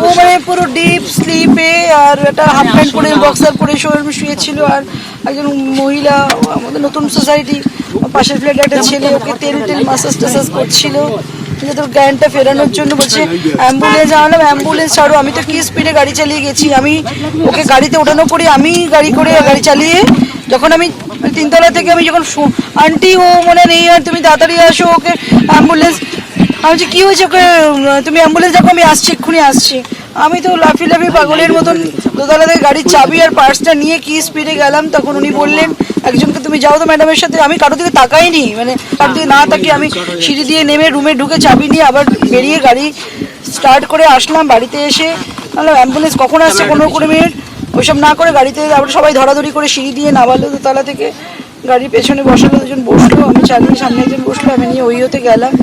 ও মানে পুরো ডিপ স্লিপে আর একটা হাফ প্যান্ট পরে বক্সার পরে শুয়েছিল। আর একজন মহিলা, আমাদের নতুন সোসাইটি পাশের ফ্ল্যাটে একটা ছেলে, ওকে তেল মাসাজ টাসাজ করছিল তোর জ্ঞানটা ফেরানোর জন্য। বলছে অ্যাম্বুলেন্স আনলাম, অ্যাম্বুলেন্স ছাড়ো। আমি তো কি স্পিডে গাড়ি চালিয়ে গেছি, আমি ওকে গাড়িতে ওঠানো করে আমি গাড়ি চালিয়ে যখন আমি 3 তলা থেকে আমি যখন আন্টি ও মনে নেই আর তুমি তাড়াতাড়ি আসো, ওকে অ্যাম্বুলেন্স। আমি বলছি কী হয়েছে, ওকে তুমি অ্যাম্বুলেন্স দেখো, আমি আসছি, এক্ষুনি আসছি। আমি তো লাফি পাগলের মতন দোতলা থেকে গাড়ির চাবি আর পার্সটা নিয়ে কি স্পিডে গেলাম। তখন উনি বললেন একজনকে তুমি যাও তো ম্যাডামের সাথে। আমি কারোর দিকে তাকাইনি, মানে কারোর দিকে না তাকিয়ে আমি সিঁড়ি দিয়ে নেমে রুমে ঢুকে চাবি নিয়ে আবার বেরিয়ে গাড়ি স্টার্ট করে আসলাম। বাড়িতে এসে অ্যাম্বুলেন্স কখন আসছে 15-20 মিনিট, ওইসব না করে গাড়িতে আবার সবাই ধরাধরি করে সিঁড়ি দিয়ে নামালো দোতলা থেকে। গাড়ির পেছনে বসালো, দুজন বসলো, আমি চালিয়ে সামনে একজন বসলো, আমি নিয়ে ওই হতে গেলাম।